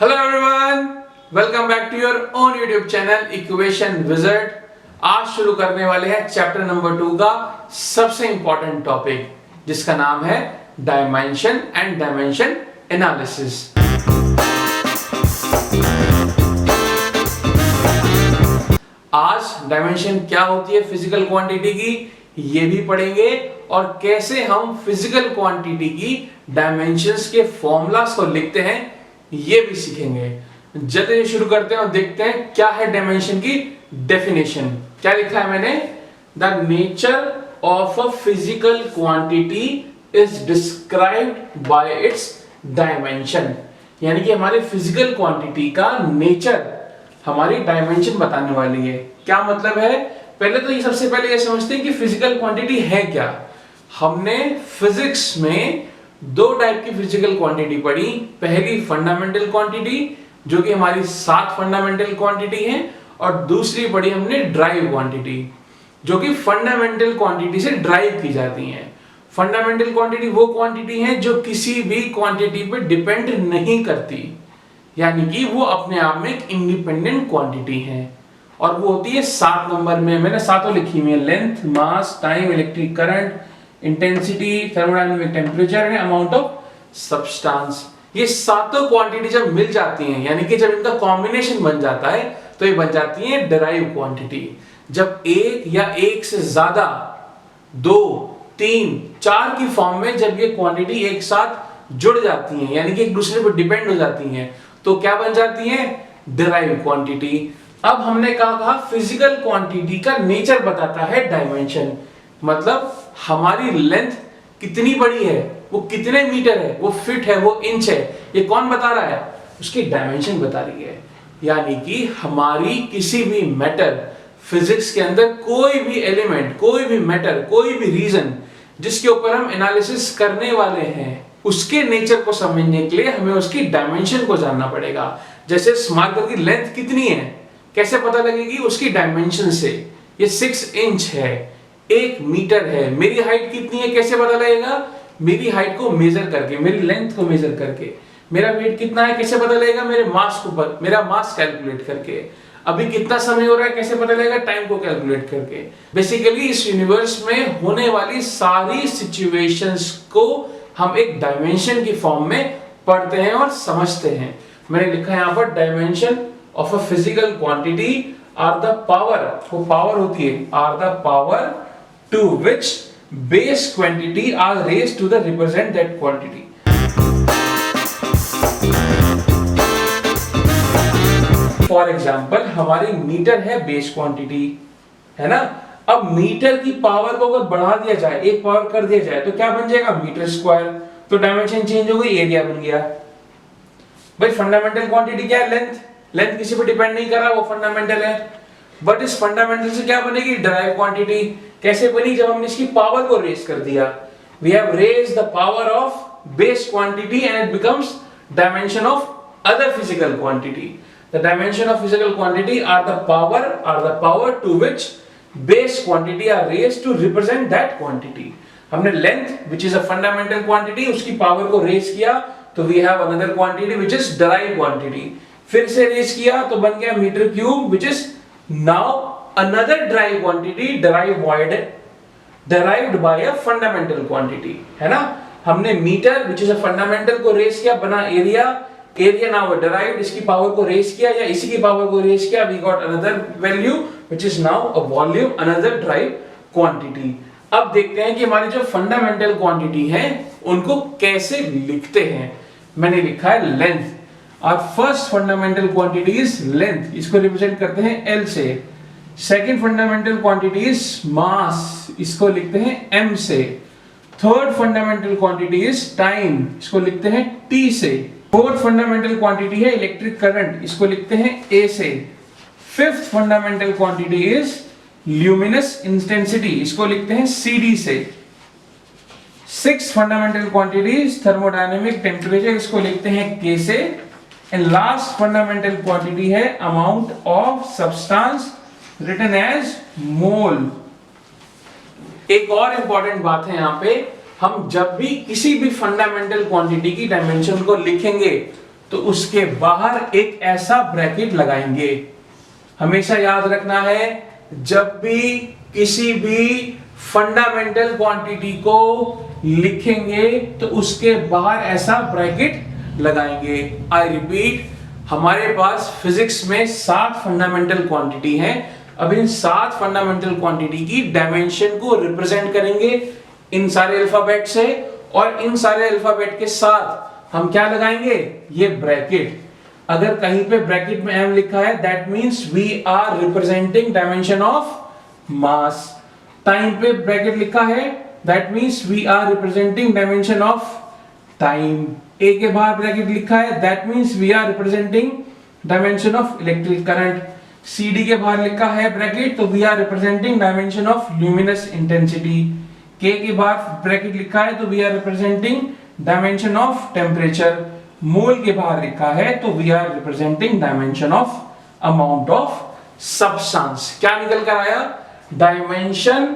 Hello everyone, welcome back to your own YouTube channel equation wizard. आज शुरू करने वाले हैं चैप्टर नंबर 2 का सबसे इंपॉर्टेंट टॉपिक, जिसका नाम है डायमेंशन एंड डायमेंशन एनालिसिस। आज डायमेंशन क्या होती है फिजिकल क्वांटिटी की, ये भी पढ़ेंगे और कैसे हम फिजिकल क्वांटिटी की डायमेंशंस के फॉर्मूलास को लिखते हैं ये भी सीखेंगे। जल्दी शुरू करते हैं और देखते हैं क्या है डायमेंशन की डेफिनेशन। क्या लिखा है मैंने? The nature of a physical quantity is described bye it's dimension. यानी कि हमारे फिजिकल क्वांटिटी का नेचर हमारी डायमेंशन बताने वाली है। क्या मतलब है? पहले तो ये सबसे पहले ये समझते हैं कि फिजिकल क्वांटिटी है क्या। हमने फिजिक्स में दो टाइप की फिजिकल क्वांटिटी पढ़ी। पहली फंडामेंटल क्वांटिटी, जो कि हमारी 7 फंडामेंटल क्वांटिटी है, और दूसरी पढ़ी हमने ड्राइव क्वांटिटी, जो कि फंडामेंटल क्वांटिटी से ड्राइव की जाती हैं। फंडामेंटल क्वांटिटी वो क्वांटिटी है जो किसी भी क्वांटिटी पे डिपेंड नहीं करती, यानी कि वो अपने आप में एक इंडिपेंडेंट क्वांटिटी है, और वो होती है 7 नंबर में। मैंने सातों लिखी हुई है: length, mass, time, electric current, intensity, thermodynamic temperature and amount of substance. ये सातों क्वांटिटी जब मिल जाती हैं, यानी कि जब इनका कॉम्बिनेशन बन जाता है, तो ये बन जाती है डिराइव क्वांटिटी। जब एक या एक से ज्यादा, 2, 3, 4 की फॉर्म में जब ये क्वांटिटी एक साथ जुड़ जाती हैं, यानी कि एक दूसरे पर डिपेंड हो जाती हैं, तो क्या बन जाती है? Derive quantity. अब हमने कहा फिजिकल क्वांटिटी का नेचर बताता है डायमेंशन। मतलब हमारी लेंथ कितनी बड़ी है, वो कितने मीटर है, वो फीट है, वो इंच है, ये कौन बता रहा है? उसकी डायमेंशन बता रही है। यानी कि हमारी किसी भी मैटर, फिजिक्स के अंदर कोई भी एलिमेंट, कोई भी मैटर, कोई भी रीजन जिसके ऊपर हम एनालिसिस करने वाले हैं, उसके नेचर को समझने के लिए हमें उसकी डायमेंशन को जानना पड़ेगा। जैसे स्मार्कर की लेंथ कितनी है, कैसे पता लगेगी? उसकी डायमेंशन से। ये 6 इंच है, 1 मीटर है। मेरी हाइट कितनी है, कैसे पता लगेगा? मेरी हाइट को मेजर करके, मेरी लेंथ को मेजर करके। मेरा वेट कितना है, कैसे पता लगेगा? मेरे मास को, मेरा मास कैलकुलेट करके। अभी कितना समय हो रहा है, कैसे पता लगेगा? टाइम को कैलकुलेट करके। बेसिकली इस यूनिवर्स में होने वाली सारी सिचुएशंस को हम एक डायमेंशन की फॉर्म में पढ़ते हैं और समझते हैं। मैंने लिखा है यहां पर dimension of a physical quantity are the power, वो पावर होती है, are the power to which base quantity are raised to the represent that quantity. For example, हमारी मीटर है बेस क्वांटिटी, है ना? अब मीटर की पावर को अगर बढ़ा दिया जाए, एक पावर कर दिया जाए, तो क्या बन जाएगा? Metre square. तो डायमेंशन चेंज हो गई, एरिया बन गया। भाई फंडामेंटल क्वांटिटी क्या है? लेंथ। लेंथ किसी पर डिपेंड नहीं कर रहा, वो फंडामेंटल है। बट इस फंडामेंटल से क्या बनेगी? Derive quantity. कैसे बनी? जब हमने इसकी पावर को रेज कर दिया। We have raised the power of base quantity and it becomes dimension of other physical quantity. The dimension of physical quantity are the power to which base quantity are raised to represent that quantity. हमने length which is a fundamental quantity, उसकी power को raise किया, तो we have another quantity which is derive quantity. फिर से raise किया तो बन गया metre cube, which is now another derived quantity derived by a fundamental quantity, है ना? हमने metre which is a fundamental को रेस किया, बना एरिया now derived, इसकी पावर को रेस किया या इसी की पावर को रेस किया, we got another value which is now a volume, another derived quantity. अब देखते हैं कि हमारी जो फंडामेंटल क्वांटिटी है उनको कैसे लिखते हैं। मैंने लिखा है length. Our first fundamental quantity is length, इसको रिप्रेजेंट करते हैं L से। Second fundamental quantity is mass, इसको लिखते हैं M से। Third fundamental quantity is time, इसको लिखते हैं T से। Fourth fundamental quantity है electric current, इसको लिखते हैं A से। Fifth fundamental quantity is luminous intensity, इसको लिखते हैं CD से। Sixth fundamental quantity is thermodynamic temperature, इसको लिखते हैं K से। And last fundamental quantity है amount of substance written as mole। एक और इंपॉर्टेंट बात है यहाँ पे, हम जब भी किसी भी फंडामेंटल क्वांटिटी की डायमेंशन को लिखेंगे तो उसके बाहर एक ऐसा ब्रैकेट लगाएंगे। हमेशा याद रखना है, जब भी किसी भी फंडामेंटल क्वांटिटी को लिखेंगे तो उसके बाहर ऐसा ब्रैकेट लगाएंगे। आई रिपीट, हमारे पास फिजिक्स में 7 फंडामेंटल क्वांटिटी हैं। अब इन 7 फंडामेंटल क्वांटिटी की डायमेंशन को रिप्रेजेंट करेंगे इन सारे अल्फाबेट से, और इन सारे अल्फाबेट के साथ हम क्या लगाएंगे, ये ब्रैकेट। अगर कहीं पे ब्रैकेट में m लिखा है, that means we are representing dimension of mass. Time पे ब्रैकेट लिखा है, that means we are representing dimension of time. A के बाहर ब्रैकेट लिखा है, that means we are representing dimension of electric current. C D के बाहर लिखा है ब्रैकेट, तो we are representing dimension of luminous intensity. के बाहर ब्रैकेट लिखा है, तो we are representing dimension of temperature. Mole के बाहर लिखा है, तो we are representing dimension of amount of substance. क्या निकल कर आया, डायमेंशन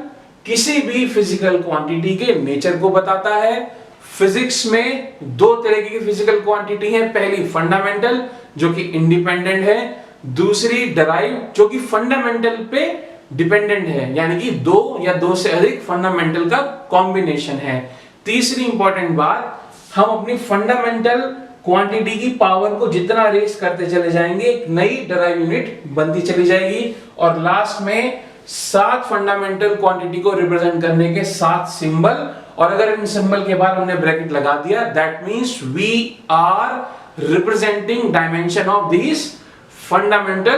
किसी भी फिजिकल क्वांटिटी के नेचर को बताता है। फिजिक्स में 2 तरह की फिजिकल क्वांटिटी है, पहली फंडामेंटल जो कि इंडिपेंडेंट है, दूसरी डराइव जो कि फंडामेंटल पे डिपेंडेंट है, यानी कि 2 या 2 से अधिक फंडामेंटल का कॉम्बिनेशन है। तीसरी इंपॉर्टेंट बात, हम अपनी फंडामेंटल क्वांटिटी की पावर को जितना रेस करते चले जाएंगे, एक नई डराइव यूनिट बनती चली जाएगी, और लास्ट में 7 फंडामेंटल क्वांटिटी को रिप्रेजेंट करने के 7 सिंबल, और अगर इन सिंबल के बाद हमने ब्रैकेट लगा दिया, that means we are representing dimension of these fundamental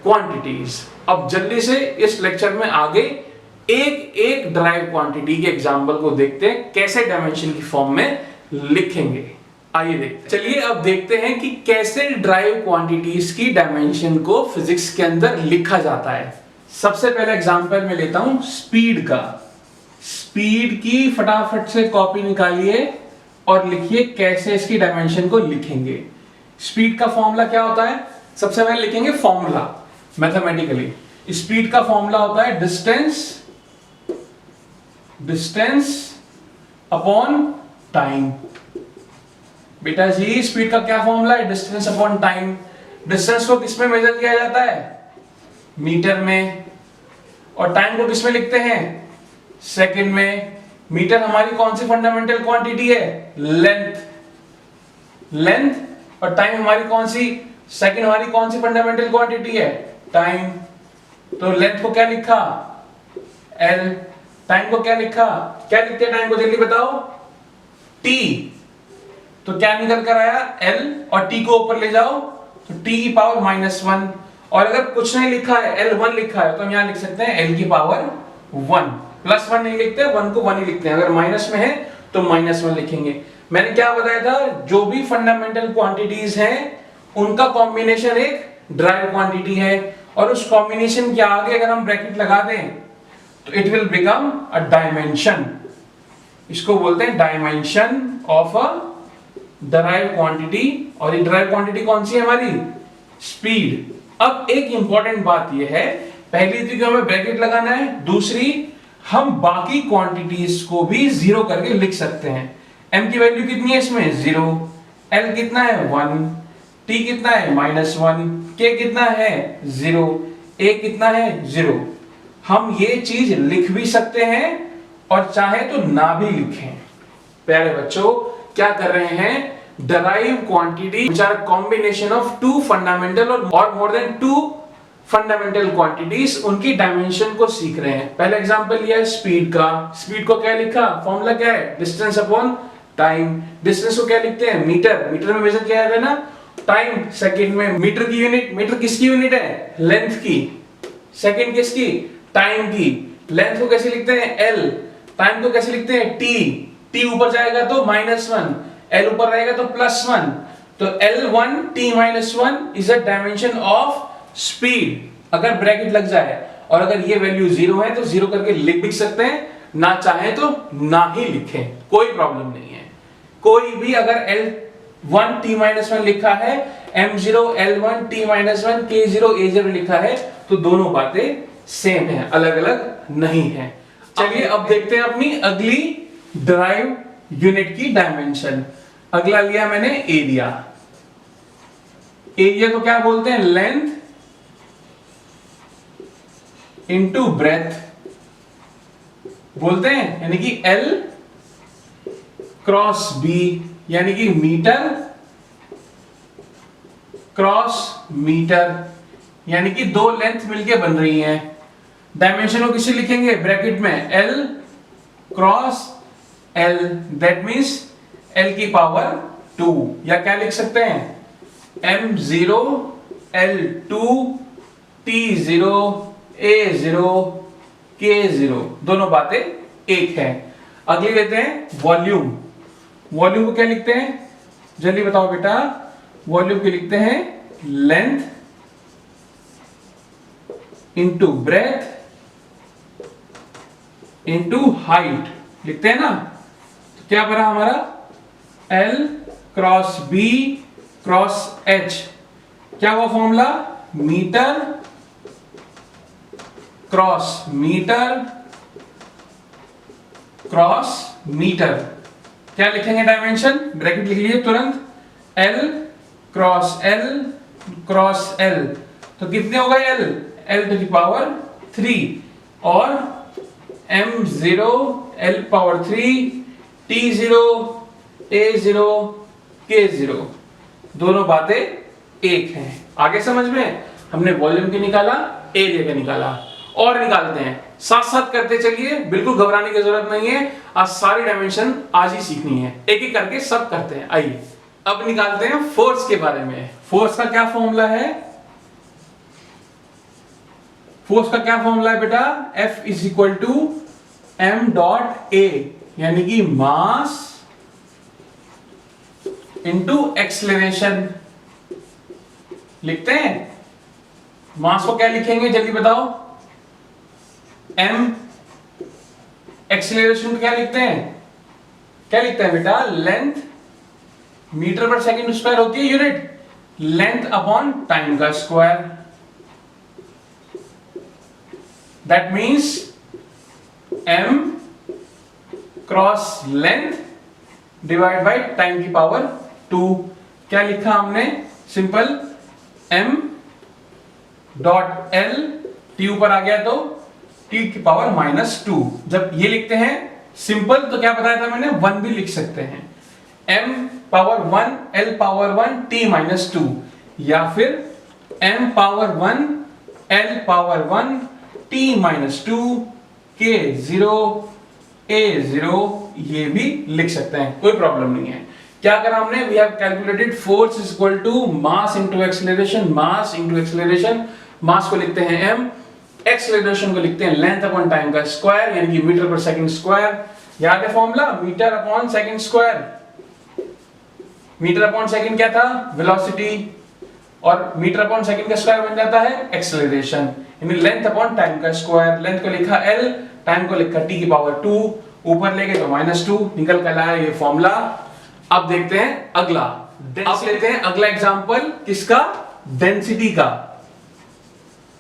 quantities. अब जल्दी से इस लेक्चर में आगे एक एक डराइव क्वांटिटी के एग्जांपल को देखते हैं, कैसे डायमेंशन की फॉर्म में लिखेंगे। आइए देखते हैं। चलिए अब देखते हैं कि कैसे डराइव क्वांटिटीज की डायमेंशन को फिजिक्स के अंदर लिखा जाता है। सबसे पहले एग्जांपल में लेता हूं स्पीड का। स्पीड की फटाफट से कॉपी निकालिए और लिखिए कैसे इसकी डायमेंशन को लिखेंगे। स्पीड का फॉर्मूला क्या होता है, सबसे पहले लिखेंगे फॉर्मूला मैथमेटिकली। स्पीड का फॉर्मूला होता है डिस्टेंस अपॉन टाइम। बेटा जी, स्पीड का क्या फॉर्मूला है, डिस्टेंस अपॉन टाइम। डिस्टेंस को किस में मेजर किया जाता है, मीटर में, और टाइम को किस में लिखते हैं, सेकंड में। मीटर हमारी कौन सी फंडामेंटल क्वांटिटी है, लेंथ, और टाइम हमारी कौन सी, सेकंड हमारी कौन सी फंडामेंटल क्वांटिटी है, टाइम। तो लेंथ को क्या लिखा, एल। टाइम को क्या लिखा, क्या लिखते हैं टाइम को, जल्दी बताओ, टी। तो क्या निकल कर आया, एल, और टी को ऊपर ले जाओ तो टी की पावर -1। और अगर कुछ नहीं लिखा है, L1 लिखा है, तो हम यहां लिख सकते हैं L की पावर 1। +1 नहीं लिखते, 1 को 1 ही लिखते हैं। अगर माइनस में है तो -1 लिखेंगे। मैंने क्या बताया था, जो भी फंडामेंटल क्वांटिटीज हैं उनका कॉम्बिनेशन एक ड्राइव क्वांटिटी है, और उस कॉम्बिनेशन के आगे अगर हम ब्रैकेट लगा दें तो it will become a dimension. इसको बोलते हैं dimension of a derive quantity. और ये डराइव क्वांटिटी कौन सी है हमारी, स्पीड। अब एक इंपॉर्टेंट बात यह है, पहली तो हमें ब्रैकेट लगाना है, दूसरी हम बाकी क्वांटिटीज को भी 0 करके लिख सकते हैं। m की वैल्यू कितनी है इसमें, 0, l कितना है 1, t कितना है -1, k कितना है 0, a कितना है 0। हम ये चीज लिख भी सकते हैं और चाहे तो ना भी लिखें। प्यारे बच्चों, क्या कर रहे हैं, derive quantity which are combination of 2 fundamental और मोर देन 2 फंडामेंटल क्वांटिटीज, उनकी डायमेंशन को सीख रहे हैं। पहला एग्जांपल लिया है स्पीड का। स्पीड को क्या लिखा, फॉर्मूला क्या है, डिस्टेंस अपॉन टाइम। डिस्टेंस को क्या लिखते हैं, मीटर, मीटर में मेजर किया जाता है ना। टाइम सेकंड में, मीटर की यूनिट, मीटर किसकी यूनिट है, लेंथ की। सेकंड किसकी, टाइम की। लेंथ को कैसे लिखते हैं, एल। टाइम को कैसे लिखते हैं, टी। टी ऊपर जाएगा तो -1, एल ऊपर रहेगा तो +1। तो L1 t -1 is a dimension of speed. अगर ब्रैकेट लग जाए और अगर ये वैल्यू 0 है तो 0 करके लिख भी सकते हैं, ना चाहे तो ना ही लिखें, कोई प्रॉब्लम नहीं है। कोई भी अगर L1 t -1 लिखा है, M0 L1 t -1 K0 A0 लिखा है, तो दोनों बातें सेम है, अलग अलग नहीं है। चलिए अब देखते हैं अपनी अगली डराइव यूनिट की डायमेंशन। अगला लिया मैंने एरिया। एरिया को क्या बोलते हैं? लेंथ इंटू ब्रेथ बोलते हैं, यानी कि L क्रॉस B, यानी कि मीटर क्रॉस मीटर, यानी कि दो लेंथ मिलके बन रही हैं। डायमेंशन को किसे लिखेंगे? ब्रैकेट में L cross L, that means L की पावर 2, या क्या लिख सकते हैं? M0 L2 T0 A0 K0, दोनों बातें एक है। अगली लेते हैं वॉल्यूम। वॉल्यूम को क्या लिखते हैं? जल्दी बताओ बेटा। वॉल्यूम को लिखते हैं length into breadth into height, लिखते हैं ना। तो क्या बना हमारा? L cross B cross H, क्या हुआ formula? Metre cross metre cross metre. क्या लिखेंगे डायमेंशन? ब्रैकेट लिख लीजिए तुरंत, L cross L cross L, तो कितने हो गए? L टू द पावर 3 और M0 L power 3 T0 A0 K0, दोनों बातें एक हैं। आगे समझ में? हमने वॉल्यूम की निकाला, एरिया का निकाला, और निकालते हैं। साथ साथ करते चलिए, बिल्कुल घबराने की जरूरत नहीं है। आज सारी डायमेंशन आज ही सीखनी है, एक एक करके सब करते हैं। आइए अब निकालते हैं फोर्स के बारे में। फोर्स का क्या फॉर्मूला है? फोर्स का क्या फॉर्मूला है बेटा? F is equal to m dot a, यानी कि मास इंटू एक्सेलरेशन। लिखते हैं मास को क्या लिखेंगे? जल्दी बताओ। m, एक्सेलरेशन को क्या लिखते हैं? क्या लिखते हैं बेटा? लेंथ मीटर पर सेकंड स्क्वायर होती है यूनिट, लेंथ अपॉन टाइम का square, that means m cross length divide by time की पावर 2। क्या लिखा हमने? Simple m dot l, t ऊपर आ गया तो t की पावर -2। जब ये लिखते हैं सिंपल, तो क्या बताया था मैंने? 1 भी लिख सकते हैं, m power 1 l power 1 t -2, या फिर m power 1 l power 1 t -2 K0 A0, ये भी लिख सकते हैं, कोई प्रॉब्लम नहीं है। क्या करा हमने? We have calculated force is equal to mass into acceleration, mass into acceleration. Mass को लिखते हैं m, एक्सेलरेशन को लिखते हैं लेंथ अपॉन टाइम का स्क्वायर, यानी कि मीटर पर सेकंड स्क्वायर। याद है formula? Metre upon second square. Metre upon second क्या था? वेलोसिटी, और मीटर अपॉन सेकंड का स्क्वायर बन जाता है एक्सेलरेशन, यानी लेंथ अपॉन टाइम का स्क्वायर। लेंथ को लिखा L, टाइम को लिखा t की पावर 2, ऊपर लेके तो -2 निकल कर आया ये फॉर्मूला। अब देखते हैं अगला। अब लेते हैं अगला एग्जांपल, किसका? डेंसिटी का।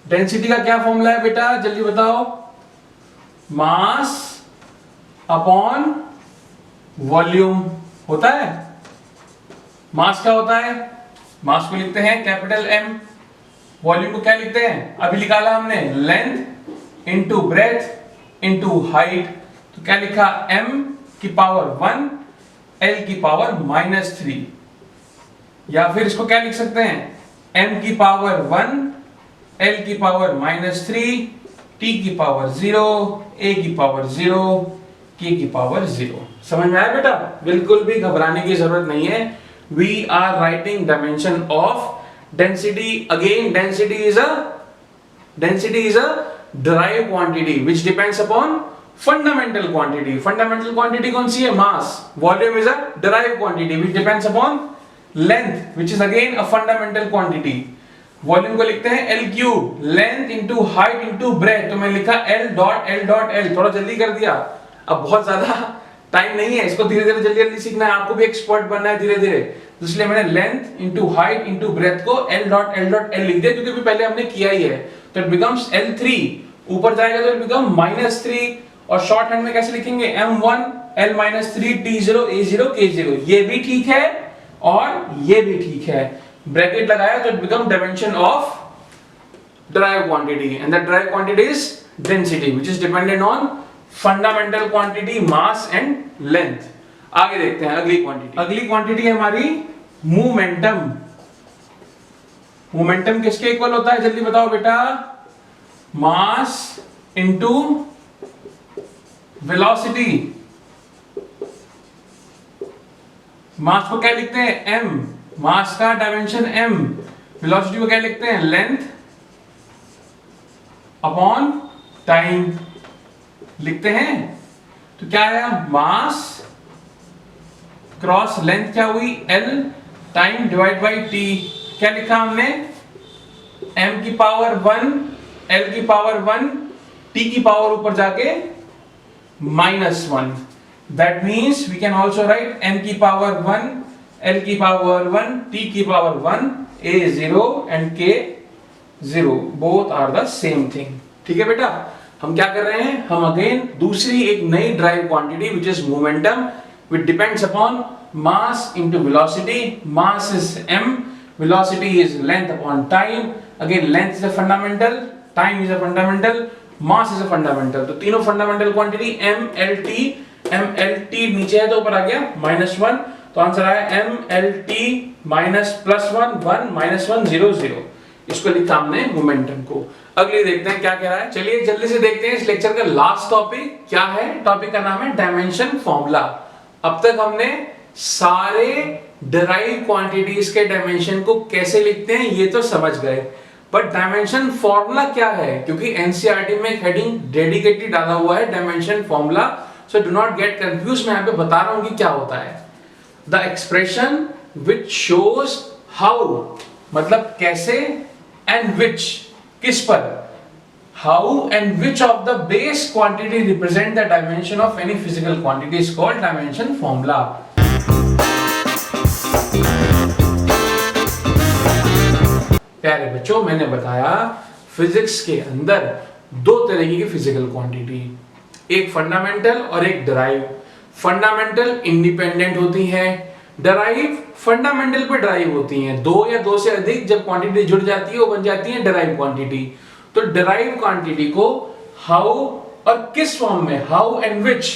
डेंसिटी का क्या फॉर्मूला है बेटा? जल्दी बताओ। मास अपॉन वॉल्यूम होता है। मास क्या होता है? मास को लिखते हैं कैपिटल M, वॉल्यूम को क्या लिखते हैं? अभी निकाला हमने, length into breadth into height. तो क्या लिखा? m की पावर 1 l की पावर -3, या फिर इसको क्या लिख सकते हैं? m की पावर 1 l की पावर -3 t की पावर 0 a की पावर 0 k की पावर 0। समझ में आया बेटा? बिल्कुल भी घबराने की जरूरत नहीं है। We are writing dimension of density. Again, density is a derived quantity which depends upon fundamental quantity. Fundamental quantity कौन सी है? Mass. Volume is a derived quantity which depends upon length, which is again a fundamental quantity. Volume को लिखते हैं L cube, length into height into breadth। तो मैं लिखा L dot L, थोड़ा जल्दी कर दिया। अब बहुत ज्यादा टाइम नहीं है, इसको धीरे धीरे जल्दी जल्दी सीखना है, आपको भी एक्सपर्ट बनना है धीरे धीरे। तो इसलिए मैंने length into height into breadth को L डॉट L लिख दिया, क्योंकि भी पहले हमने किया ही है। तो इट बिकम्स L3, ऊपर जाएगा तो इट बिकम -3, और शॉर्ट हैंड में कैसे लिखेंगे? M1 L-3 T0 A0 K0। ये भी ठीक है और ये भी ठीक है। ब्रैकेट लगाया तो it become dimension of derived quantity, and the derived quantity is density, which is dependent on fundamental quantity, mass and length. आगे देखते हैं अगली क्वांटिटी है हमारी मोमेंटम। मोमेंटम किसके इक्वल होता है जल्दी बताओ बेटा? मास इनटू वेलोसिटी। मास को क्या लिखते हैं? m, मास का डायमेंशन m, वेलोसिटी को क्या लिखते हैं? लेंथ अपॉन टाइम लिखते हैं। तो क्या आया? मास क्रॉस लेंथ क्या हुई? l, time divide by t। क्या लिखा हमने? m की पावर 1, l की पावर 1, t की पावर ऊपर जाके -1। That means we can also write m की पावर 1, l की पावर 1, t की power 1, a 0 and k 0, both are the same thing। ठीक है बेटा, हम क्या कर रहे हैं? हम अगेन दूसरी एक नई drive quantity which is momentum, which depends upon mass into velocity. Mass is m, velocity is length upon time, again length is a fundamental, time is a fundamental, mass is a fundamental। तो तीनों fundamental quantity m l t नीचे है तो ऊपर आ गया -1, तो answer आया m l t -+1 1 -1 0 0। इसको लिखा हमने मोमेंटम को। अगली देखते हैं क्या कह रहा है। चलिए जल्दी से देखते हैं इस लेक्चर का लास्ट टॉपिक क्या है। टॉपिक का नाम है डायमेंशन फॉर्मूला। अब तक हमने सारे डिराइव क्वांटिटीज के डायमेंशन को कैसे लिखते हैं ये तो समझ गए, बट डायमेंशन फॉर्मूला क्या है? क्योंकि एनसीईआरटी में हेडिंग डेडिकेटली डाला हुआ है dimension formula, so do not get confuse. मैं यहाँ पे बता रहा हूं कि क्या होता है। The expression which shows how, मतलब कैसे, एंड विच किस पर, how and which of the base quantity represent the dimension of any physical quantity is called dimension formula. प्यारे बच्चों, मैंने बताया फिजिक्स के अंदर दो तरीके की फिजिकल क्वांटिटी, एक फंडामेंटल और एक डिराइव। फंडामेंटल इंडिपेंडेंट होती हैं, डिराइव फंडामेंटल पे डिराइव होती हैं। दो या दो से अधिक जब क्वांटिटी जुड़ जाती है वो बन जाती है डिराइव क्वांटिटी। तो डिराइव क्वांटिटी को हाउ और किस फॉर्म में, हाउ एंड विच,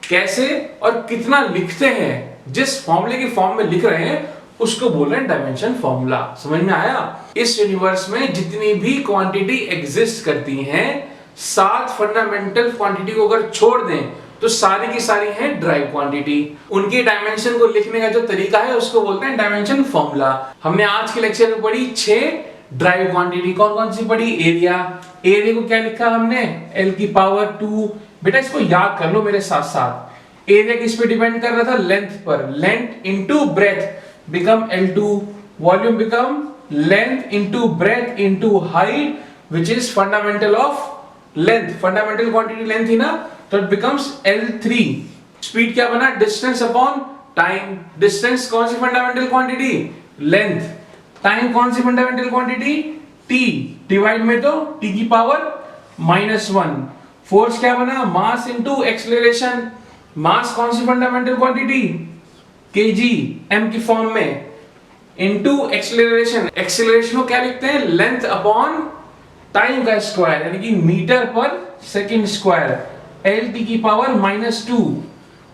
कैसे और कितना लिखते हैं, जिस फॉर्मूले की फॉर्म में लिख रहे हैं उसको बोल रहे हैं डायमेंशन फॉर्मूला। समझ में आया? इस यूनिवर्स में जितनी भी क्वांटिटी एग्जिस्ट करती हैं, 7 फंडामेंटल क्वांटिटी को अगर छोड़ दें तो सारी की सारी हैं डिराइव क्वांटिटी। उनकी डायमेंशन को लिखने का जो तरीका है उसको बोलते हैं डायमेंशन फॉर्मूला। हमने आज के लेक्चर में पढ़ी 6 डिराइव क्वांटिटी। कौन कौन सी पढ़ी? एरिया। एरिया को क्या लिखा हमने? l की पावर 2। बेटा इसको याद कर लो मेरे साथ साथ। एरिया किस पे डिपेंड कर रहा था? लेंथ पर। Length into breadth become L2, volume become length into breadth into height, which is fundamental of length. Fundamental quantity length थी ना, तो इट बिकम्स L3। स्पीड क्या बना? Distance upon time. डिस्टेंस कौन सी फंडामेंटल क्वांटिटी? लेंथ। टाइम कौन सी fundamental quantity? t। Divide में तो t की पावर -1। फोर्स क्या बना? मास इनटू एक्सीलरेशन। मास कौन सी फंडामेंटल क्वांटिटी? kg, m की फॉर्म में, इनटू एक्सीलरेशन। एक्सीलरेशन को क्या लिखते हैं? लेंथ अपॉन टाइम का स्क्वायर, यानी कि मीटर पर सेकंड स्क्वायर, lt की पावर -2।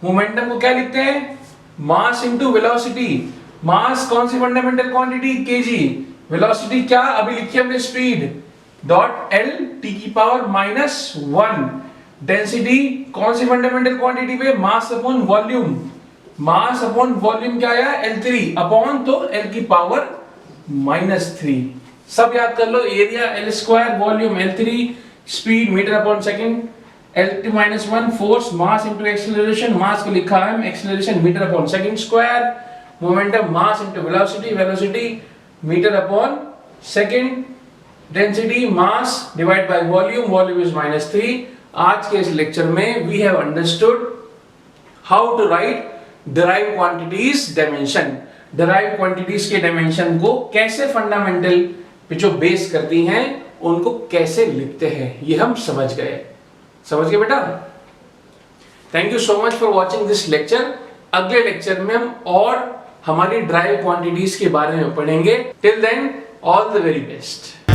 मोमेंटम को क्या लिखते हैं? Mass into velocity. मास कौन सी फंडामेंटल क्वांटिटी? kg। वेलोसिटी क्या अभी लिखी हमने? स्पीड डॉट l t की पावर -1। डेंसिटी कौन सी फंडामेंटल क्वांटिटी पे? Mass upon volume. मास अपॉन वॉल्यूम क्या आया? L3 अपॉन तो l की पावर -3। सब याद कर लो। Area L², volume L3, speed metre upon second, L2 -1, force mass into acceleration. Mass को लिखा है acceleration metre upon second square, momentum mass into velocity, velocity metre upon second, density mass divide by volume, volume is -3। आज के इस lecture में we have understood how to write derive quantities dimension. Derive quantities के dimension को कैसे fundamental पे जो base करती हैं उनको कैसे लिखते हैं, ये हम समझ गए। समझ गए बेटा? Thank you so much for watching this lecture. अगले लेक्चर में हम और हमारी ड्राई क्वांटिटीज के बारे में पढ़ेंगे। Till then, all the very best.